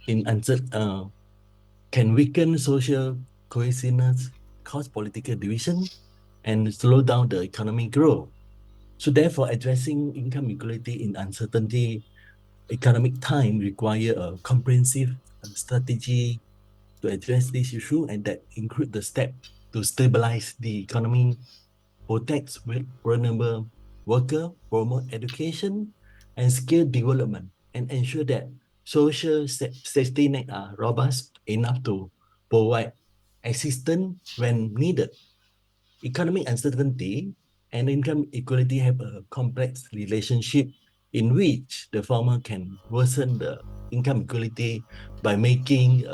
can weaken social cohesiveness, cause political division, and slow down the economic growth. So therefore, addressing income equality in uncertainty economic time require a comprehensive strategy to address this issue, and that include the step to stabilize the economy, protect vulnerable worker, promote education and skill development, and ensure that social safety net are robust enough to provide assistance when needed. Economic uncertainty and income equality have a complex relationship in which the former can worsen the income equality by making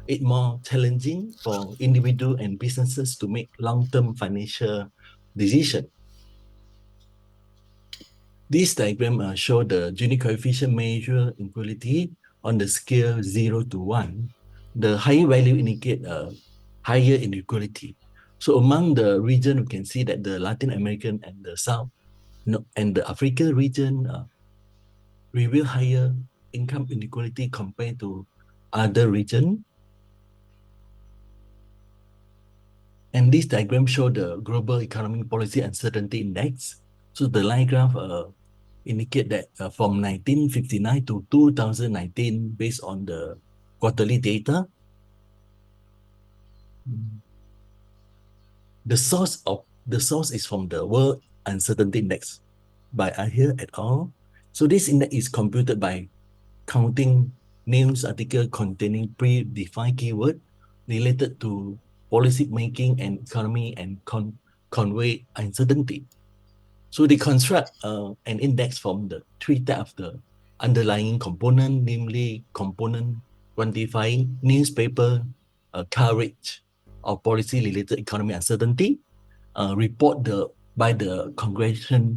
it more challenging for individuals and businesses to make long-term financial decisions. This diagram show the Gini coefficient measure inequality on the scale 0 to 1. The higher value indicate higher inequality. So among the region, we can see that the Latin American and the South and the Africa region reveal higher income inequality compared to other region. And this diagram show the global economic policy uncertainty index. So the line graph indicate that from 1959 to 2019, based on the quarterly data, the source is from the World Uncertainty Index by Ahir et al. So this index is computed by counting news article containing predefined keyword related to policy making and economy and convey uncertainty. So they construct an index from the three types of the underlying component, namely component quantifying newspaper coverage of policy-related economic uncertainty, report by the Congressional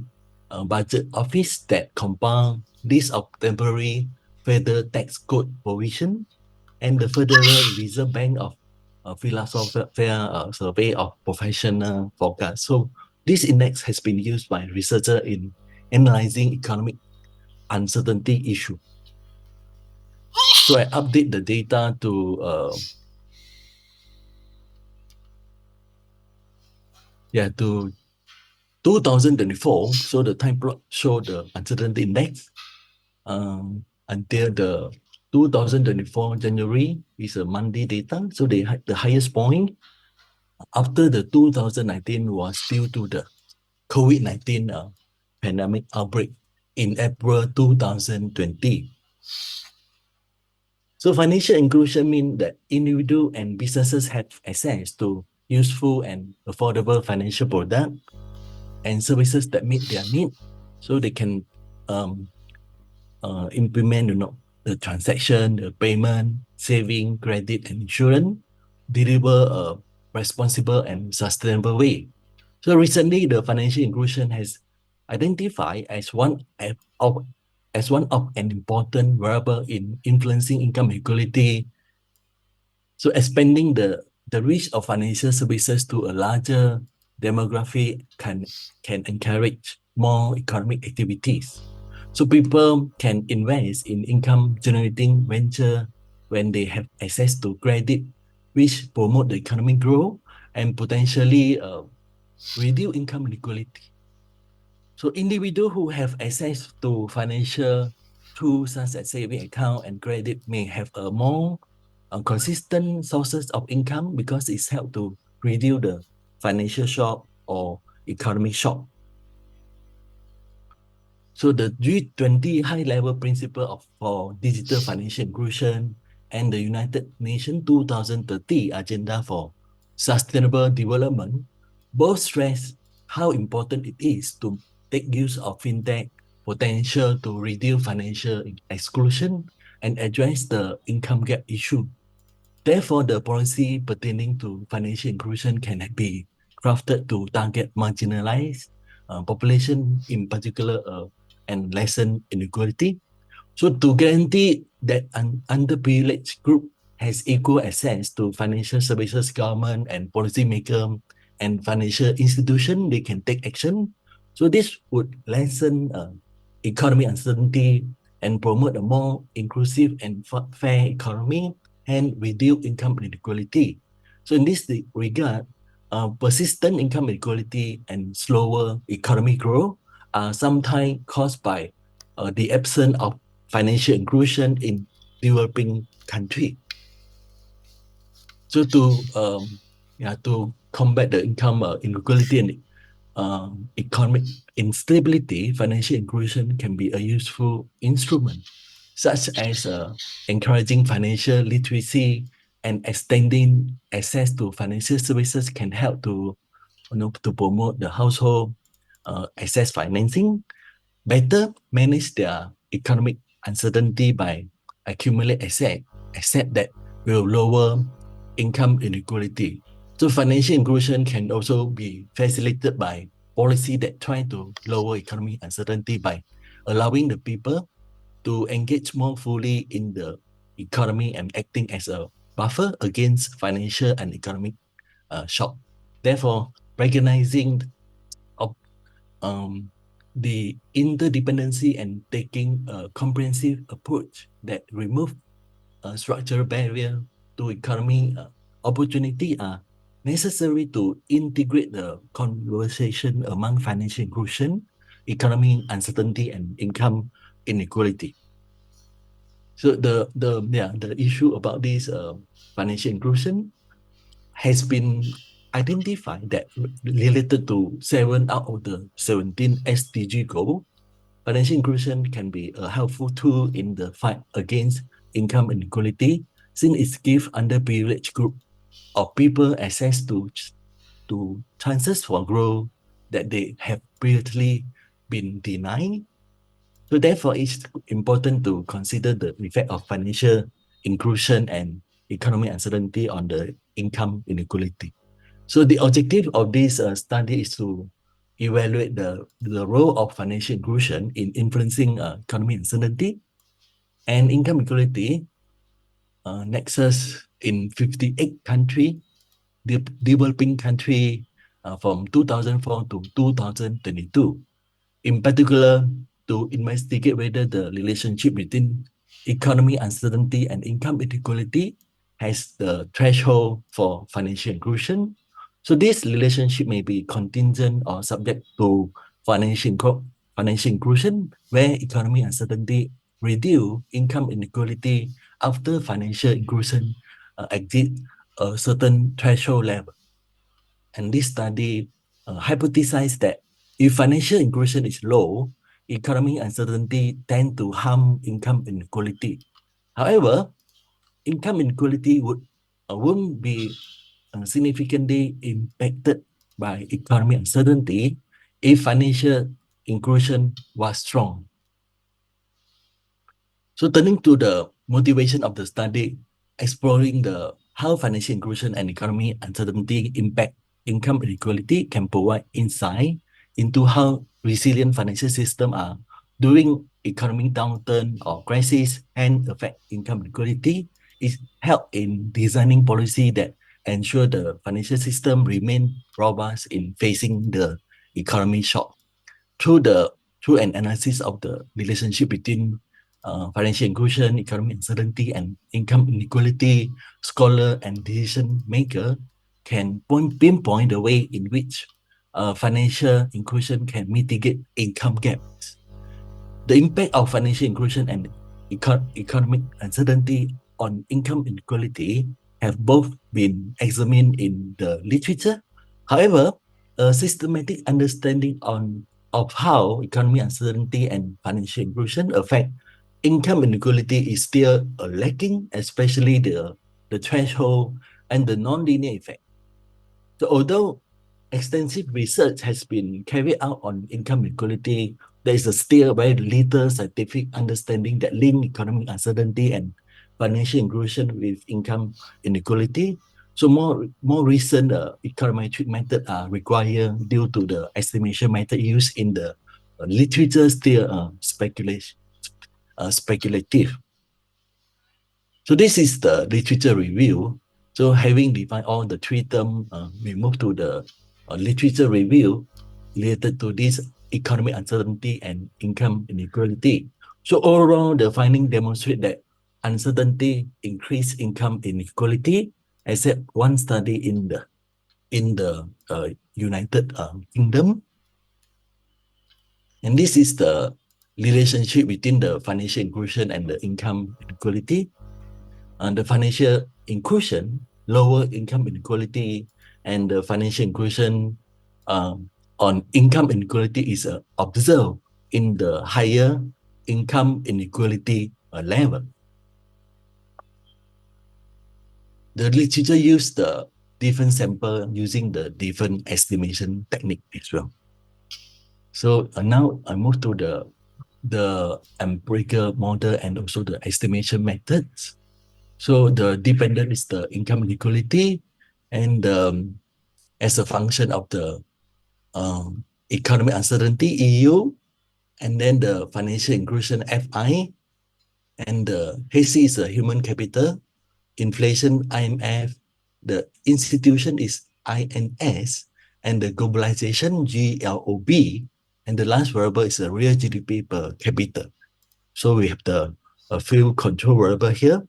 Budget Office that compile list of temporary federal tax code provision, and the Federal Reserve Bank of philosophical survey of professional forecast. So this index has been used by researchers in analyzing economic uncertainty issue. So I update the data to 2024. So the time plot show the uncertainty index until the 2024 January is a monthly data. So the highest point after the 2019 was due to the COVID-19 pandemic outbreak in April 2020. So financial inclusion means that individuals and businesses have access to useful and affordable financial products and services that meet their need. So they can implement the transaction, the payment, saving, credit, and insurance, deliver a responsible and sustainable way. So recently, the financial inclusion has identified as one of an important variable in influencing income equality. So expanding the reach of financial services to a larger demographic can encourage more economic activities. So people can invest in income generating venture when they have access to credit, which promote the economic growth and potentially reduce income inequality. So individuals who have access to financial tools such as saving account and credit may have a more consistent sources of income because it's helped to reduce the financial shock or economic shock. So the G20 high-level principle for digital financial inclusion and the United Nations 2030 agenda for sustainable development both stress how important it is to take use of fintech potential to reduce financial exclusion and address the income gap issue. Therefore, the policy pertaining to financial inclusion can be crafted to target marginalized population, in particular, and lessen inequality. So to guarantee that an underprivileged group has equal access to financial services, government and policymaker and financial institution, they can take action. So this would lessen economic uncertainty and promote a more inclusive and fair economy and reduce income inequality. So in this regard, persistent income inequality and slower economic growth are sometimes caused by the absence of financial inclusion in developing country. So to combat the income inequality and economic instability, financial inclusion can be a useful instrument, such as encouraging financial literacy and extending access to financial services can help to promote the household access financing, better manage their economic uncertainty by accumulate asset that will lower income inequality. So financial inclusion can also be facilitated by policy that try to lower economic uncertainty by allowing the people to engage more fully in the economy and acting as a buffer against financial and economic shock. Therefore, recognizing of the interdependency and taking a comprehensive approach that remove a structural barrier to economy opportunity are necessary to integrate the conversation among financial inclusion, economic uncertainty, and income inequality. So the issue about this financial inclusion has been identified that related to 7 out of the 17 SDG goal. Financial inclusion can be a helpful tool in the fight against income inequality, since it gives underprivileged group of people access to chances for growth that they have previously been denied. So therefore, it's important to consider the effect of financial inclusion and economic uncertainty on the income inequality. So the objective of this study is to evaluate the role of financial inclusion in influencing economic uncertainty and income equality. Nexus in 58 countries, developing country from 2004 to 2022. In particular, to investigate whether the relationship between economic uncertainty and income inequality has the threshold for financial inclusion. So this relationship may be contingent or subject to financial inclusion, where economic uncertainty reduce income inequality after financial inclusion exceed a certain threshold level. And this study hypothesized that if financial inclusion is low, economic uncertainty tend to harm income inequality. However, income inequality won't be significantly impacted by economic uncertainty if financial inclusion was strong. So turning to the motivation of the study, exploring how financial inclusion and economic uncertainty impact income inequality can provide insight into how resilient financial systems are during economic downturn or crisis and affect income inequality. Is help in designing policy that ensure the financial system remain robust in facing the economic shock. Through an analysis of the relationship between financial inclusion, economic uncertainty, and income inequality, scholar and decision maker can pinpoint the way in which financial inclusion can mitigate income gaps. The impact of financial inclusion and economic uncertainty on income inequality have both been examined in the literature. However, a systematic understanding of how economic uncertainty and financial inclusion affect income inequality is still lacking, especially the threshold and the non-linear effect. So although extensive research has been carried out on income inequality, there is still very little scientific understanding that link economic uncertainty and financial inclusion with income inequality. So more recent econometric method are required due to the estimation method used in the literature still speculative. So this is the literature review. So having defined all the three terms, we move to the literature review related to this economic uncertainty and income inequality. So overall, the finding demonstrate that uncertainty increase income inequality, except one study in the United Kingdom. And this is the relationship between the financial inclusion and the income inequality. The financial inclusion, lower income inequality, and the financial inclusion on income inequality is observed in the higher income inequality level. The literature used the different sample using the different estimation technique as well. So now I move to the empirical model and also the estimation methods. So the dependent is the income inequality, and as a function of the economic uncertainty (EU), and then the financial inclusion (FI), and the HC is the human capital, inflation (IMF), the institution is INS, and the globalization (GLOB), and the last variable is the real GDP per capita. So we have a few control variable here.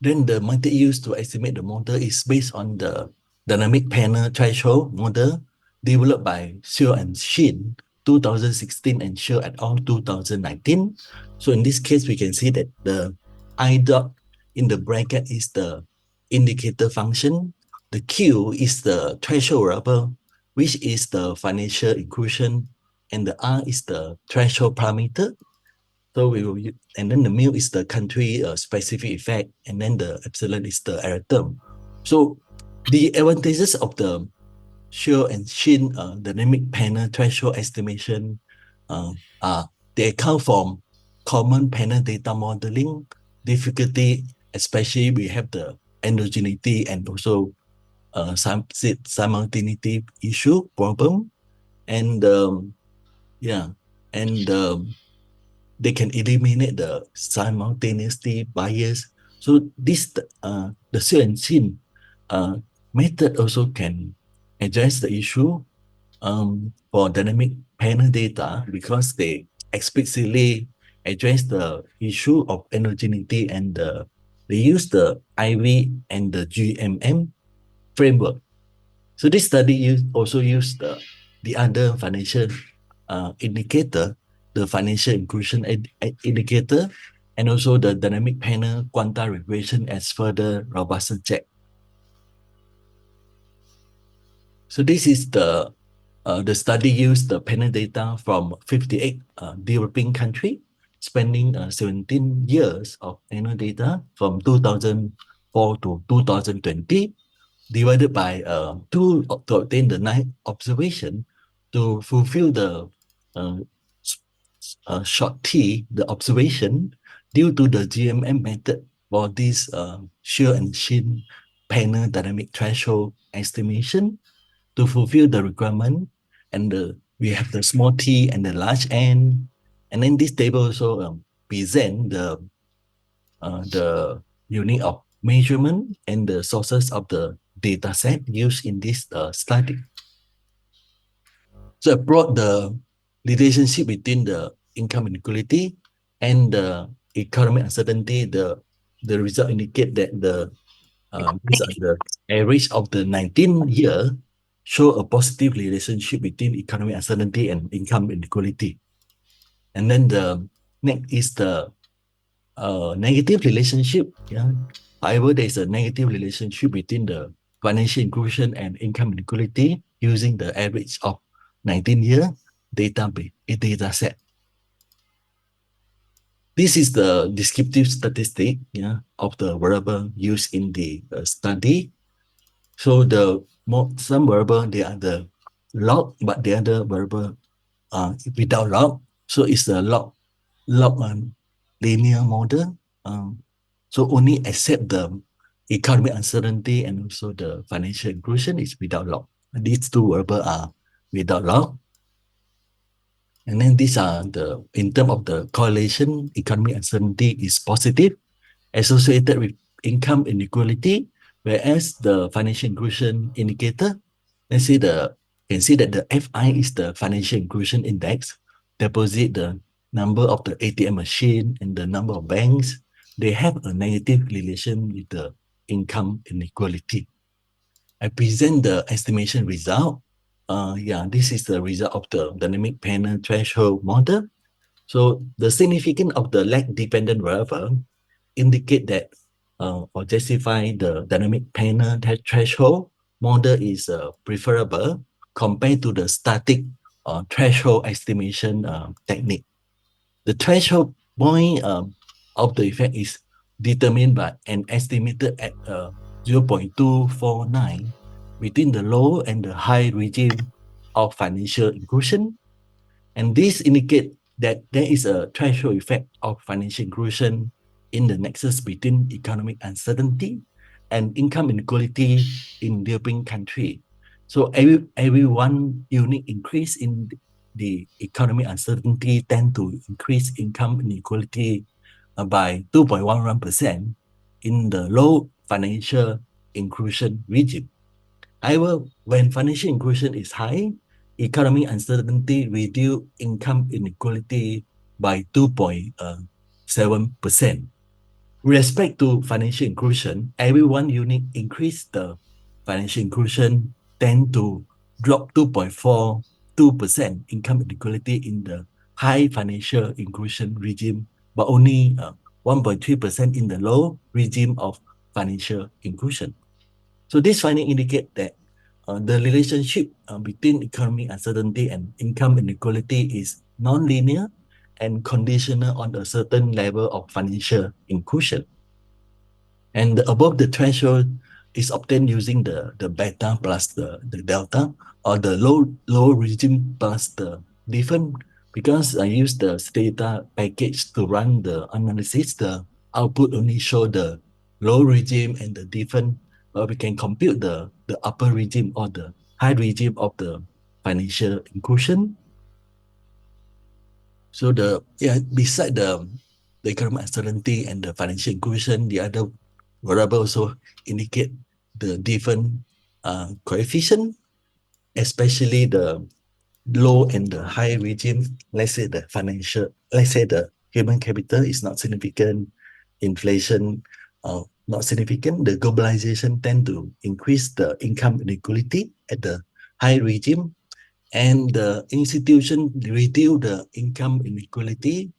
Then the method used to estimate the model is based on the dynamic panel threshold model developed by Siong and Shin 2016 and Sheo et al. 2019. So in this case, we can see that the I dot in the bracket is the indicator function. The Q is the threshold variable, which is the financial inclusion, and the R is the threshold parameter. So we will use, and then the mu is the country specific effect, and then the epsilon is the error term. So the advantages of the Sheo and Shin dynamic panel threshold estimation are they account for common panel data modeling difficulty, especially we have the endogeneity and also simultaneity issue problem, and yeah, and they can eliminate the simultaneity bias. So this the Siong and Shin method also can address the issue for dynamic panel data because they explicitly address the issue of endogeneity, and they use the IV and the GMM framework. So this study also used the other financial indicator, the financial inclusion indicator, and also the dynamic panel quanta regression as further robust check. So this is the study used the panel data from 58 developing countries, spanning 17 years of annual data from 2004 to 2020, divided by 2 to obtain the 9 observation to fulfill the uh, short t, the observation, due to the GMM method for this Sheo and Shin panel dynamic threshold estimation to fulfill the requirement. And we have the small t and the large n. And then this table also present the unit of measurement and the sources of the data set used in this study. So I brought the relationship between the income inequality and the economic uncertainty. The result indicate that these are the average of the 19 year show a positive relationship between economic uncertainty and income inequality. And then the next is the negative relationship. Yeah. However, there is a negative relationship between the financial inclusion and income inequality using the average of 19-year data set. This is the descriptive statistic, yeah, of the variable used in the study. So some variable, they are the log, but the other variable without log. So it's the log linear model. So only accept the economic uncertainty and also the financial inclusion is without log. These two variables are without log. And then these are in terms of the correlation, economic uncertainty is positive, associated with income inequality, whereas the financial inclusion indicator, can see that the FI is the financial inclusion index. deposit, the number of the ATM machine, and the number of banks, they have a negative relation with the income inequality. I present the estimation result. This is the result of the dynamic panel threshold model. So the significance of the lag dependent variable indicate that or justify the dynamic panel threshold model is preferable compared to the static threshold estimation technique. The threshold point of the effect is determined by and estimated at 0.249 between the low and the high regime of financial inclusion. And this indicates that there is a threshold effect of financial inclusion in the nexus between economic uncertainty and income inequality in developing country. So every one unit increase in the economic uncertainty tend to increase income inequality by 2.11% in the low financial inclusion region. However, when financial inclusion is high, economic uncertainty reduce income inequality by 2.7%. With respect to financial inclusion, every one unit increase the financial inclusion tend to drop 2.42% income inequality in the high financial inclusion regime, but only 1.3% in the low regime of financial inclusion. So this finding indicate that the relationship between economic uncertainty and income inequality is non-linear and conditional on a certain level of financial inclusion. And above the threshold is obtained using the beta plus the delta, or the low regime plus the different. Because I use the data package to run the analysis, the output only show the low regime and the different, but we can compute the upper regime or the high regime of the financial inclusion. So beside the economic uncertainty and the financial inclusion, the other variable also indicate the different coefficient, especially the low and the high regime. Let's say the human capital is not significant, inflation not significant, the globalization tend to increase the income inequality at the high regime, and the institution reduce the income inequality,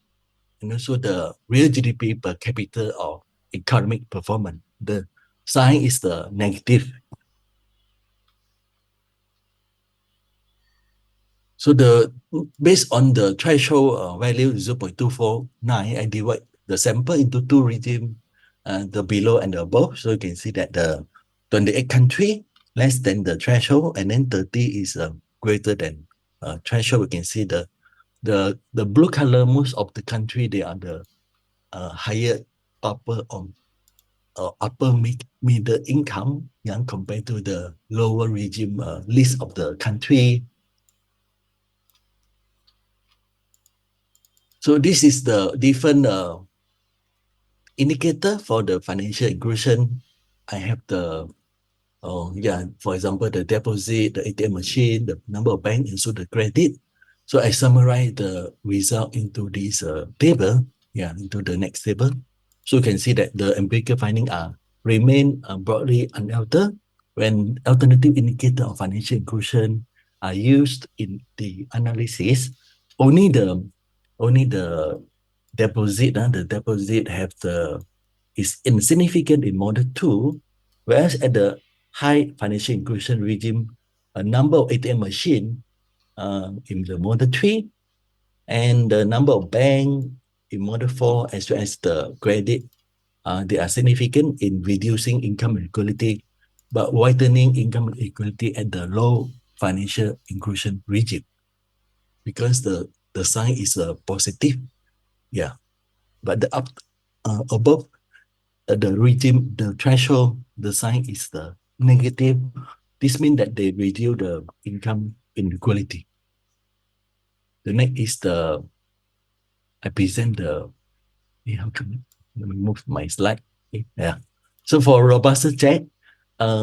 and also the real GDP per capita or economic performance. The sign is the negative. So based on the threshold value 0.249, I divide the sample into two regimes, the below and the above. So you can see that the 28 country less than the threshold, and then 30 is greater than threshold. We can see the blue color, most of the country, they are the higher upper middle income, compared to the lower regime list of the country. So this is the different indicator for the financial inclusion. I have the for example, the deposit, the ATM machine, the number of bank, and so the credit. So I summarize the result into this table, into the next table. So you can see that the empirical findings remain broadly unaltered when alternative indicator of financial inclusion are used in the analysis. Only the deposit have is insignificant in model 2, whereas at the high financial inclusion regime, a number of ATM machine in the model 3, and the number of bank in model 4, as well as the credit, they are significant in reducing income inequality, but widening income inequality at the low financial inclusion regime, because the sign is positive. But the above the regime, the threshold, the sign is the negative. This means that they reduce the income inequality. The next is I present how to let me move my slide. Yeah. So for robust check,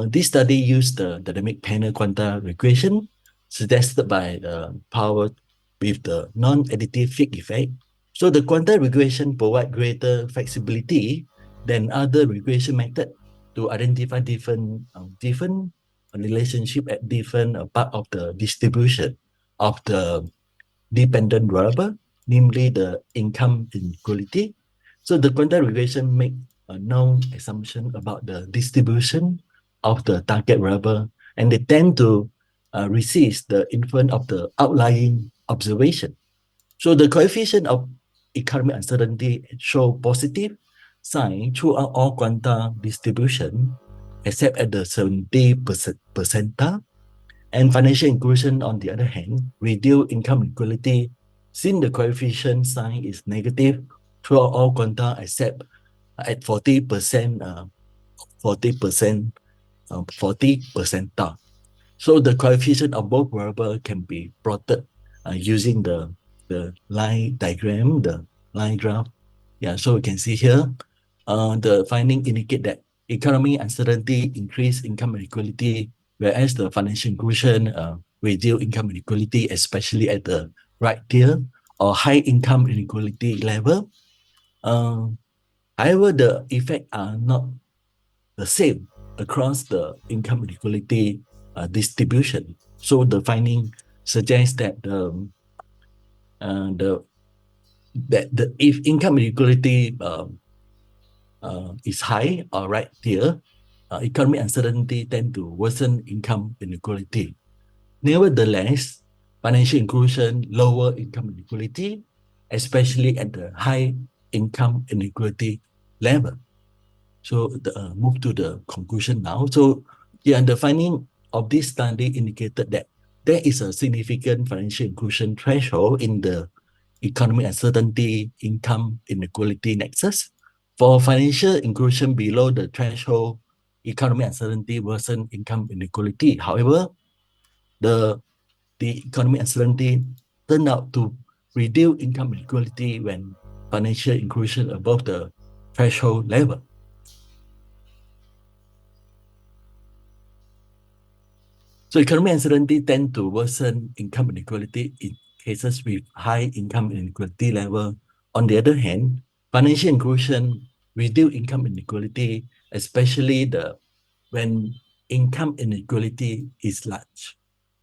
this study used the dynamic panel quanta regression suggested by the power with the non-additive Fick effect. So the quantum regression provide greater flexibility than other regression method to identify different relationship at different part of the distribution of the dependent variable, namely the income inequality. So the quantum regression make a known assumption about the distribution of the target variable, and they tend to resist the influence of the outlying observation. So the coefficient of economic uncertainty show positive sign throughout all quanta distribution, except at the 70 percentile. And financial inclusion, on the other hand, reduce income inequality since the coefficient sign is negative throughout all quanta except at 40%, 40%, 40 percentile. So the coefficient of both variable can be plotted using the line diagram, the line graph. Yeah, so we can see here, the finding indicate that economy uncertainty increase income inequality, whereas the financial inclusion reduce income inequality, especially at the right tier or high income inequality level. However, the effects are not the same across the income inequality distribution. So the finding suggests that the that the if income inequality is high or right here, economic uncertainty tend to worsen income inequality. Nevertheless, financial inclusion lower income inequality, especially at the high income inequality level. So move to the conclusion now. So yeah, the finding of this study indicated that there is a significant financial inclusion threshold in the economic uncertainty income inequality nexus. For financial inclusion below the threshold, economic uncertainty worsen income inequality. However, the economic uncertainty turned out to reduce income inequality when financial inclusion above the threshold level. So economic uncertainty tend to worsen income inequality in cases with high income inequality level. On the other hand, financial inclusion reduce income inequality, especially when income inequality is large.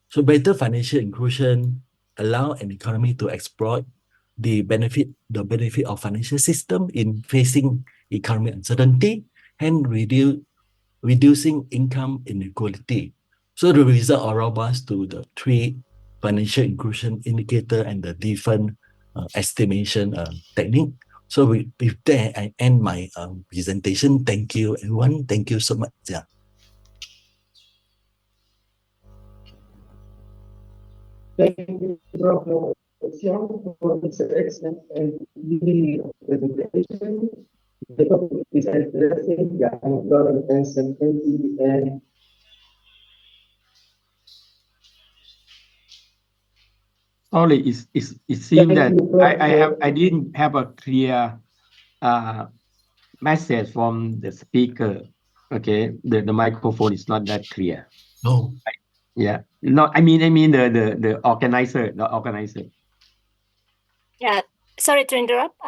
So better financial inclusion allow an economy to exploit the benefit of financial system in facing economic uncertainty and reducing income inequality. So the result are robust to the three financial inclusion indicator and the different estimation technique. So with that, I end my presentation. Thank you, everyone. Thank you so much. Yeah. Thank you, Prof. Siong, for this excellent and really presentation. The topic is interesting, yeah, and lot of uncertainty and Sorry, it seems thank that you, Prof. I didn't have a clear message from the speaker. Okay, the microphone is not that clear. No. Yeah, no, I mean the organizer, the organizer. Yeah, sorry to interrupt.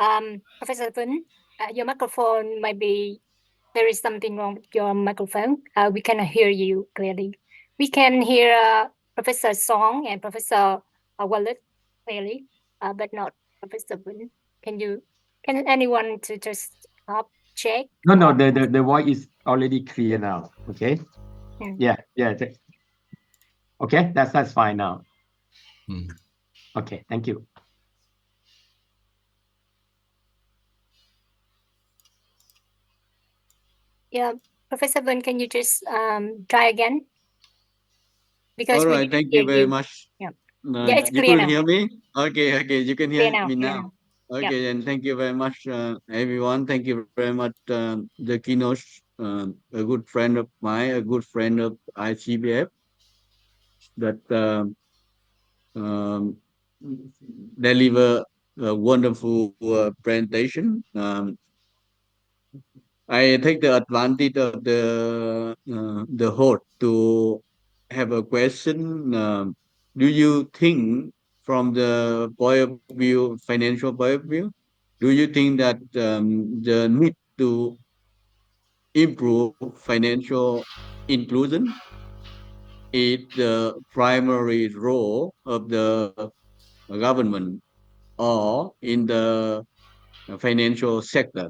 Professor Vinh, your microphone might be, there is something wrong with your microphone. We cannot hear you clearly. We can hear Professor Song and Professor Walid clearly, but not Professor Vinh. Can anyone to just check? No, the voice is already clear now. Okay. Hmm. Yeah. Okay, that's fine now. Okay, thank you. Yeah, Professor Vinh, can you just try again? Because All we right, didn't thank hear you very you. much. Yeah, yeah, it's You clear could now. hear me? Okay, you can Clear hear now. me Clear now. now. Okay, then thank you very much, everyone. Thank you very much, the Keynote, a good friend of mine, a good friend of ICBF that um, deliver a wonderful presentation. I take the advantage of the host to have a question. Do you think from the point of view, financial point of view, do you think that the need to improve financial inclusion is the primary role of the government or in the financial sector?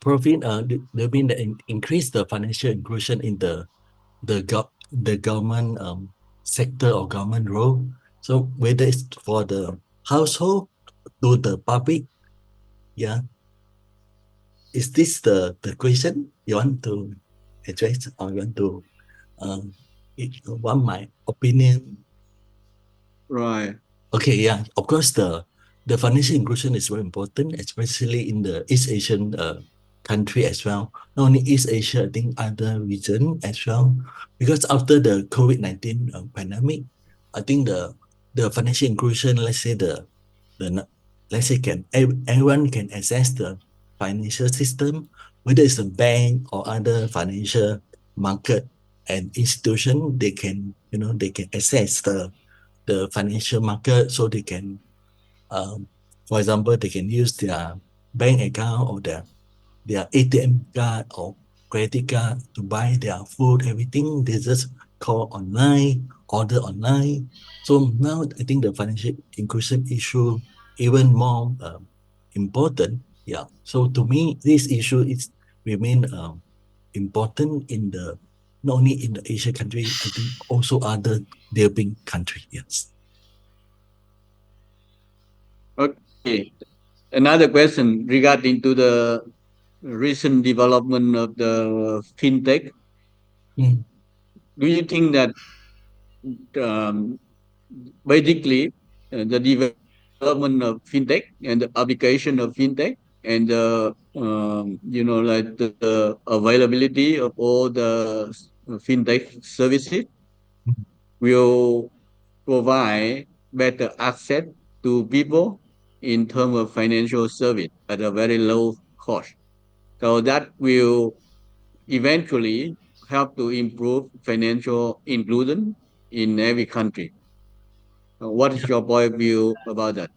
Profit, they mean that increase the financial inclusion in the government sector or government role. So whether it's for the household to the public, yeah. Is this the question you want to address, or you want to want my opinion? Right. Okay, yeah, of course, the financial inclusion is very important, especially in the East Asian country as well. Not only East Asia, I think other region as well. Because after the COVID-19 pandemic, I think the financial inclusion, let's say let's say everyone can access the financial system, whether it's a bank or other financial market and institution, they can access the financial market, so they can, for example, they can use their bank account or their ATM card or credit card to buy their food, everything. They just call online, order online. So now I think the financial inclusion issue even more important. Yeah. So to me, this issue is remain important in the not only in the Asian country, I think also other developing country. Yes. Okay. Another question regarding to the recent development of the fintech. Mm. Do you think that um, basically the development of fintech and the application of fintech and the like the availability of all the fintech services will provide better access to people in terms of financial service at a very low cost. So that will eventually help to improve financial inclusion in every country. What is your point of view about that?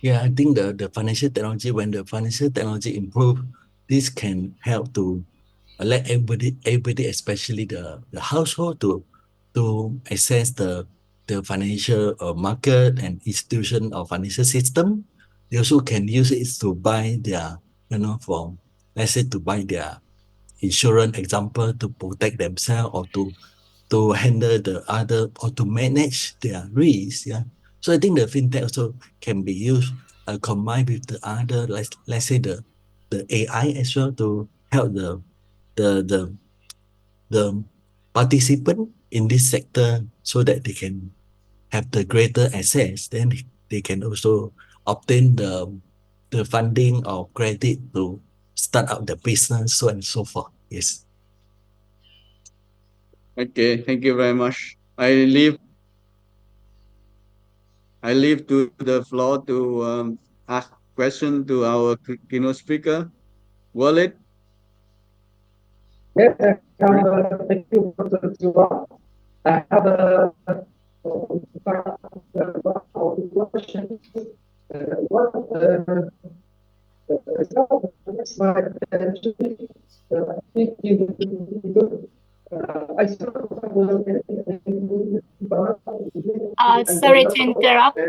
Yeah, I think the financial technology, when the financial technology improve, this can help to let everybody, especially the household, to access the financial market and institution or financial system. They also can use it to buy their, for, let's say, to buy their insurance, example, to protect themselves, or to handle the other, or to manage their risk. Yeah. So I think the fintech also can be used combined with the other, let's say the AI as well, to help the the the participant in this sector, so that they can have the greater access. Then they can also obtain the funding or credit to start up the business, so and so forth. Yes. Okay, thank you very much. I leave to the floor to ask question to our keynote speaker, Walid. Yes, I have thank you for the Siong. I have question. What is my attention? I think you I saw Sorry to interrupt.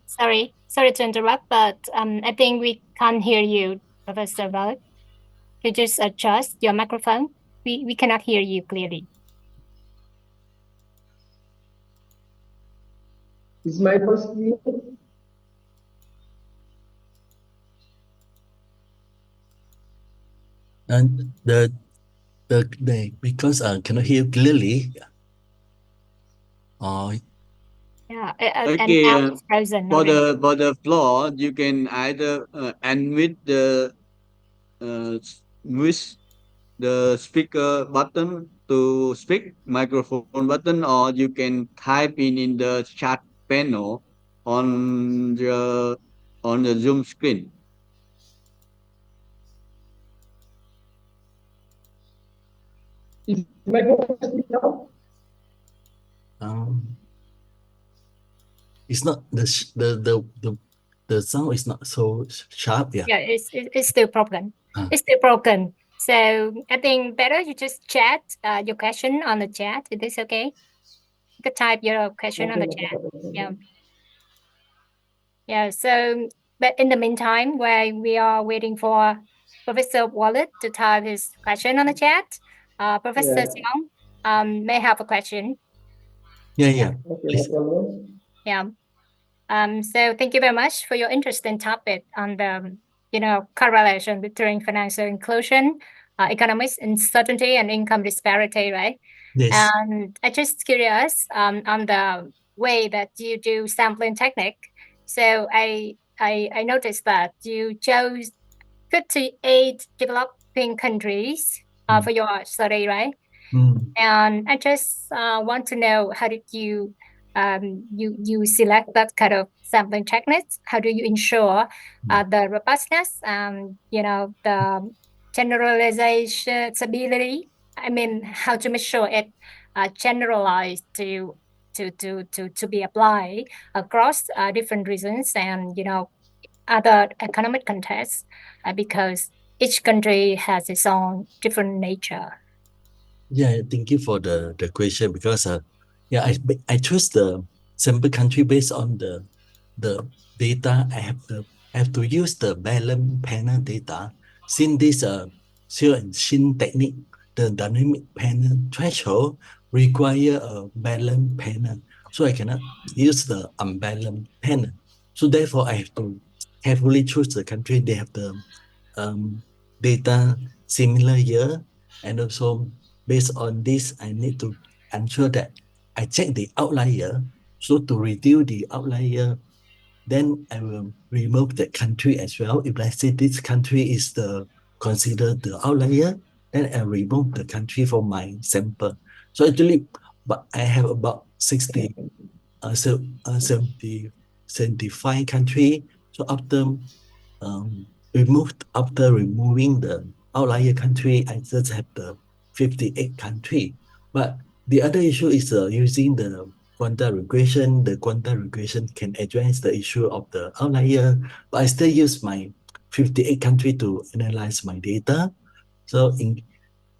Sorry to interrupt, but I think we can't hear you, Professor Walid. You just adjust your microphone. We cannot hear you clearly. Is my voice clear? And because I cannot hear clearly. Oh, Yeah, and Okay, now it's frozen for already. the floor, you can either unmute the mute the speaker button to speak, microphone button, or you can type in the chat panel on the Zoom screen. Is my voice clear now? It's not the sound is not so sharp. Yeah. Yeah, it's still broken. Ah. It's still broken. So I think better you just chat your question on the chat. Is this okay? You could type your question on the chat. Yeah. Yeah. So, but in the meantime, while we are waiting for Professor Walid to type his question on the chat, Professor Siong may have a question. Yeah. Okay, Please. no problem. Yeah. So thank you very much for your interesting topic on the, correlation between financial inclusion, economic uncertainty, and income disparity, right? Yes. And I just curious on the way that you do sampling technique. So I noticed that you chose 58 developing countries for your study, right? And I just want to know, how did you you select that kind of sampling techniques? How do you ensure the robustness and the generalization stability? I mean, how to make sure it generalized to be applied across different regions and other economic contexts, because each country has its own different nature. Yeah, thank you for the question, because I chose the sample country based on the data. I have to use the balance panel data. Since this Siong and Shin technique, the dynamic panel threshold require a balance panel, so I cannot use the unbalanced panel. So therefore, I have to carefully choose the country they have the data similar year, and also based on this, I need to ensure that I check the outlier. So to reduce the outlier, then I will remove the country as well. If I say this country is considered the outlier, then I remove the country from my sample. So actually, but I have about 75 country. So after removing the outlier country, I just have the 58 country. But the other issue is using the quantile regression. The quantile regression can address the issue of the outlier, but I still use my 58 country to analyze my data. So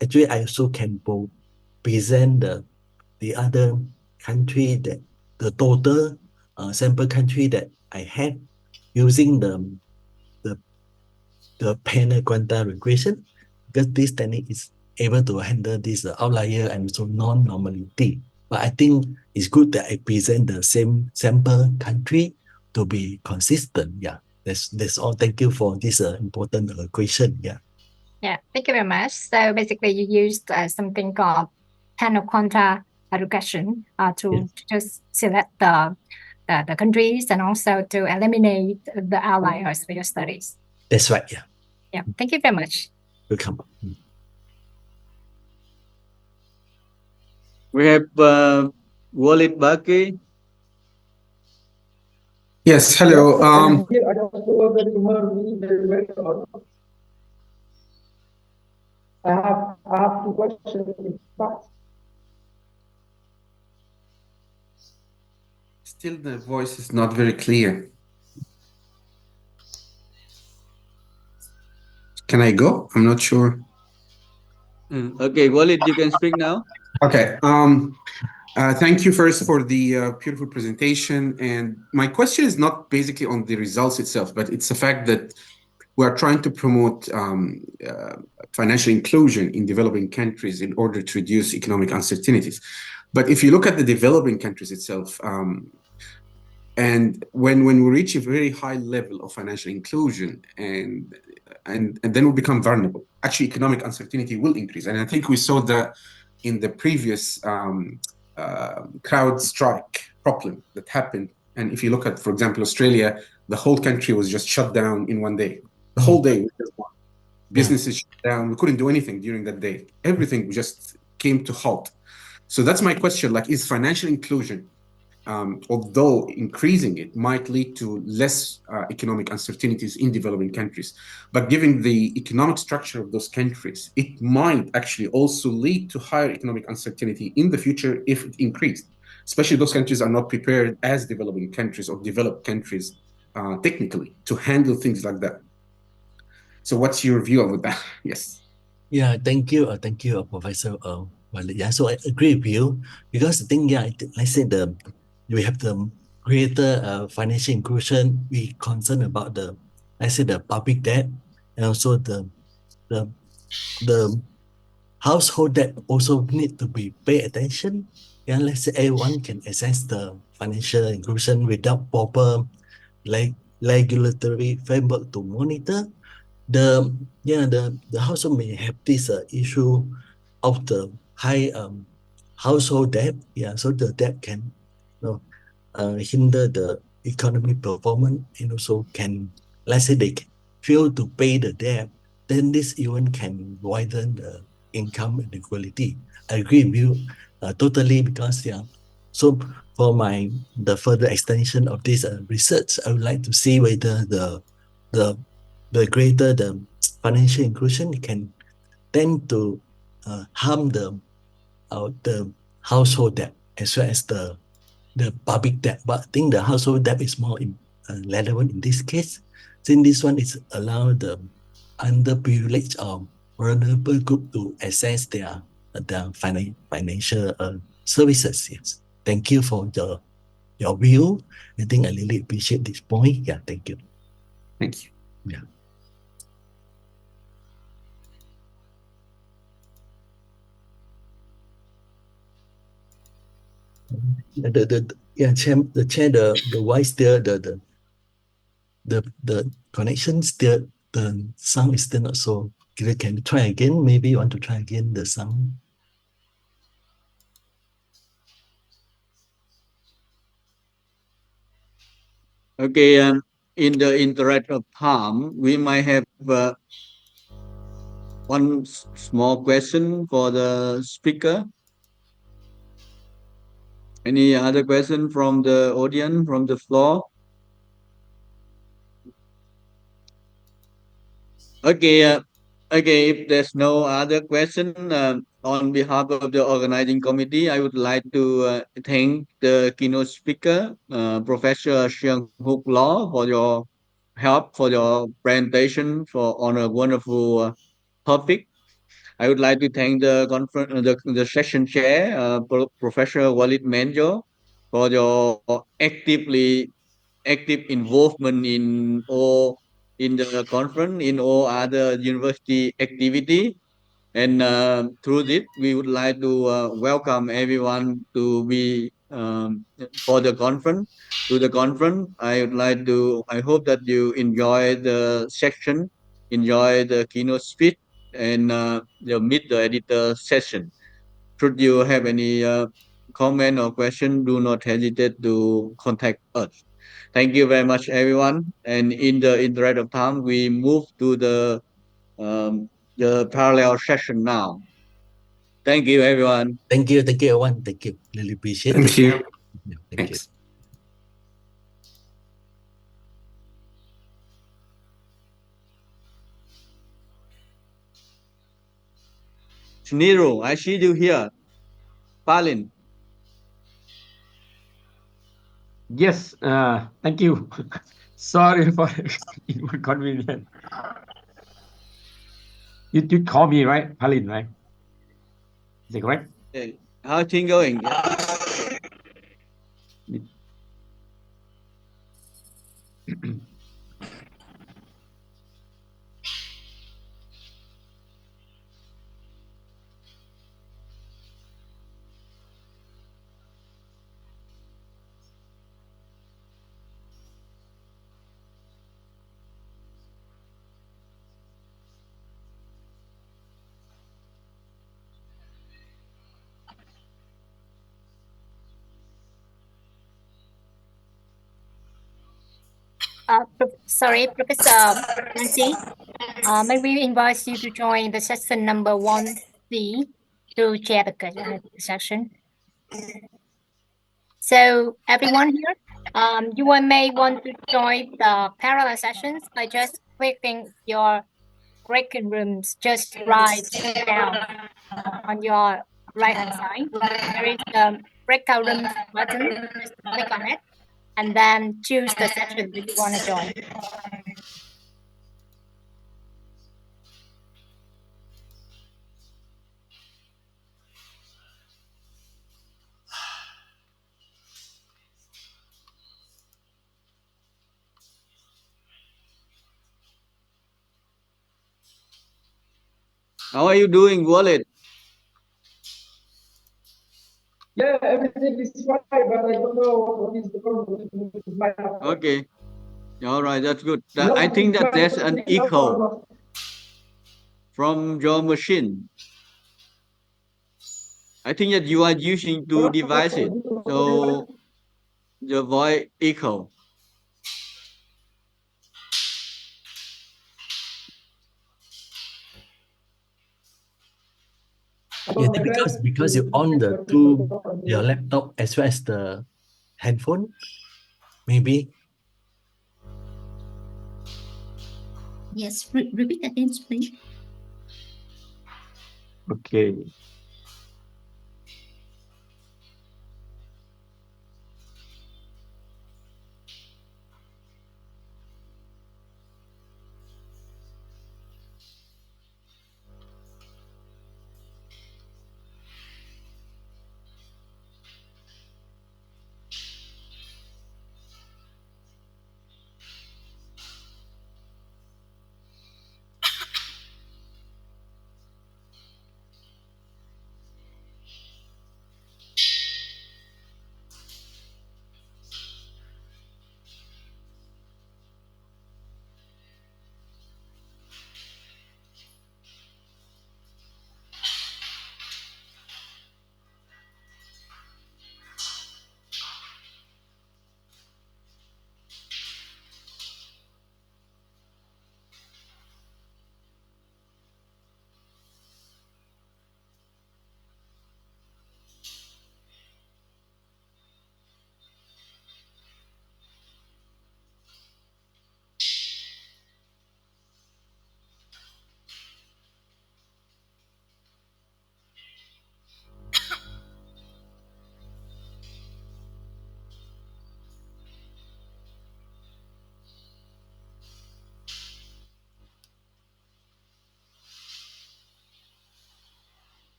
actually, I also can present the other country, that the total sample country that I have using the panel quantile regression, because this technique is able to handle this outlier and also non-normality. But I think it's good that I present the same sample country to be consistent. Yeah, that's all. Thank you for this important question. Yeah. Yeah, thank you very much. So basically, you used something called panel quanta regression to just select the countries and also to eliminate the outliers for your studies. That's right. Yeah. Yeah, thank you very much. Welcome. We have Walid Baki. Yes, hello. Yes, I'm here. I don't know whether you heard me very well or not. I have two questions in fact. Still, the voice is not very clear. Can I go? I'm not sure. Okay, Walid, you can speak now. Okay. Thank you first for the beautiful presentation. And my question is not basically on the results itself, but it's the fact that we are trying to promote financial inclusion in developing countries in order to reduce economic uncertainties. But if you look at the developing countries itself, and when we reach a very high level of financial inclusion, and then we become vulnerable, actually economic uncertainty will increase. And I think we saw that in the previous crowd strike problem that happened. And if you look at, for example, Australia, the whole country was just shut down in one day. The whole day was just one. Businesses shut down. We couldn't do anything during that day. Everything just came to halt. So that's my question. Like, is financial inclusion, although increasing it might lead to less economic uncertainties in developing countries, but given the economic structure of those countries, it might actually also lead to higher economic uncertainty in the future if it increased. especially those countries are not prepared as developing countries or developed countries technically to handle things like that. So what's your view of that? Yes. Yeah, thank you, Professor Walid. Yeah, so I agree with you because the thing, yeah, let's say we have the greater financial inclusion. We concerned about the, let's say, the public debt, and also the the household debt also need to be pay attention. Yeah, let's say everyone can access the financial inclusion without proper like regulatory framework to monitor the the household may have this issue of the high household debt. Yeah, so the debt can hinder the economic performance, and also can, let's say, they fail to pay the debt, then this even can widen the income inequality. I agree with you totally, because yeah, so for the further extension of this research, I would like to see whether the the greater the financial inclusion can tend to harm the household debt as well as the public debt. But I think the household debt is more relevant in this case, since this one is allow the underprivileged or vulnerable group to access their financial services. Yes. Thank you for your view. I think I really appreciate this point. Yeah, thank you. Thank you. Yeah. The voice there, the connection still, the sound is still not so clear. Can you try again? Maybe you want to try again the sound. Okay, in the interest of time, we might have one small question for the speaker. Any other question from the audience, from the floor? Okay, if there's no other question, on behalf of the organizing committee, I would like to thank the keynote speaker, Professor Siong Law, for your help, for your presentation, on a wonderful topic. I would like to thank the conference, the session chair, Professor Walid Menjo, for your active involvement in the conference, in all other university activity. And through this, we would like to welcome everyone to be for the conference. To the conference, I hope that you enjoy the section, enjoy the keynote speech, and you'll meet the editor session. Should you have any comment or question, do not hesitate to contact us. Thank you very much, everyone. And in the interest of time, we move to the parallel session now. Thank you, everyone. Thank you, everyone. Thank you. Really appreciate it. Thank you. Yeah, thank you. Thanks. Shniro, I see you here. Palin. Yes, thank you. Sorry for inconvenience. You call me, right? Palin, right? Is it correct? Hey, how's things going? Sorry, Professor Mensi. May we invite you to join the session number 1C to chair the session. So everyone here, you may want to join the parallel sessions by just clicking your breaking rooms just right down on your right hand side. There is the red current button, just click on it, and then choose the session that you want to join. How are you doing, Walid? Yeah, everything is fine, but I don't know what is the problem with my laptop. Okay. All right, that's good. What I think is that my there's an signal echo or from your machine. I think that you are using two devices, so the voice echo. Yeah, because you on the two your laptop as well as the headphone, maybe. Yes, repeat again, please. Okay.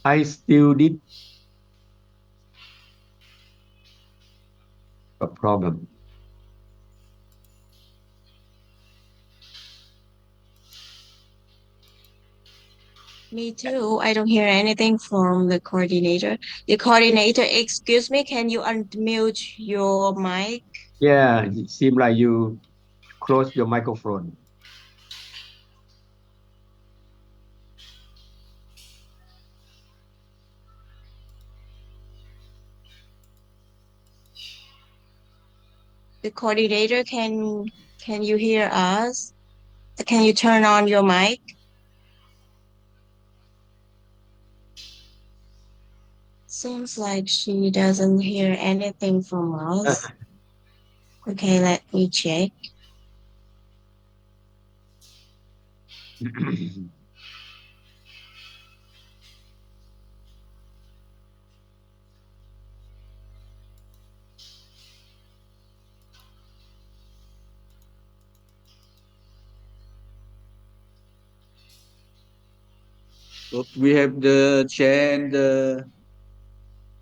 I still did a problem. Me too. I don't hear anything from the coordinator. The coordinator, excuse me, can you unmute your mic? Yeah, it seems like you close your microphone. The coordinator, can you hear us? Can you turn on your mic? Seems like she doesn't hear anything from us. Okay, let me check. We have the chair and the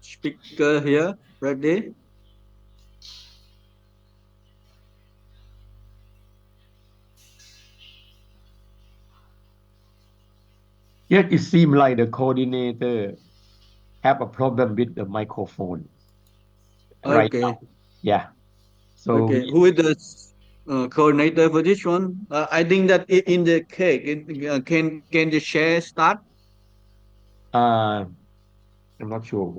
speaker here, ready? Yet it seems like the coordinator have a problem with the microphone right Okay. now. Yeah. So Okay. Who is the coordinator for this one? I think that in the cake, can the share start? I'm not sure.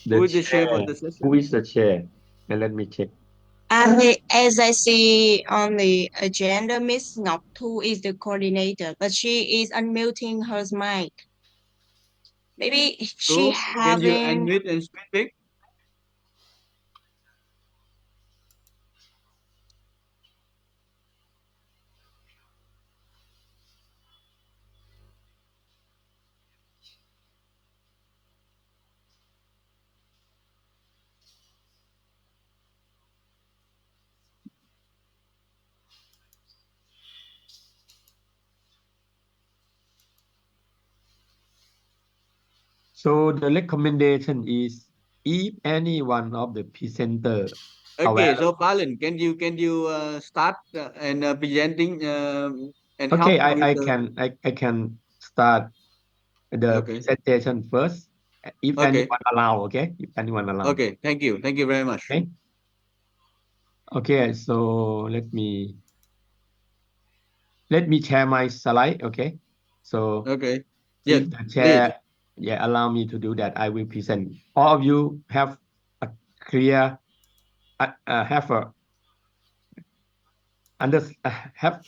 Who The is the chair for chair. the Who session? is the chair? And let me check. As I see on the agenda, Miss Ngọc Thu is the coordinator, but she is unmuting her mic. Maybe she So can you having. unmute and speak? So the recommendation is if any one of the presenter Okay. So available. Palin, can you start and presenting and Okay, help with the. I can start the Okay. presentation first. If Okay. anyone allow, okay? If anyone allow. Okay. Thank you. Thank you very much. Okay. Okay, so let me share my slide, okay? So Okay. Yes, if the please. chair allow me to do that, I will present. All of you have a clear have a have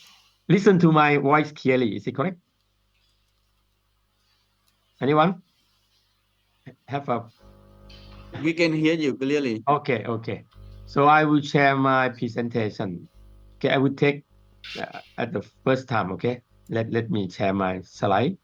listen to my voice clearly. Is it correct? Anyone have a We can hear you clearly. okay. So I will share my presentation. Okay, I will take at the first time. Okay, let me share my slide.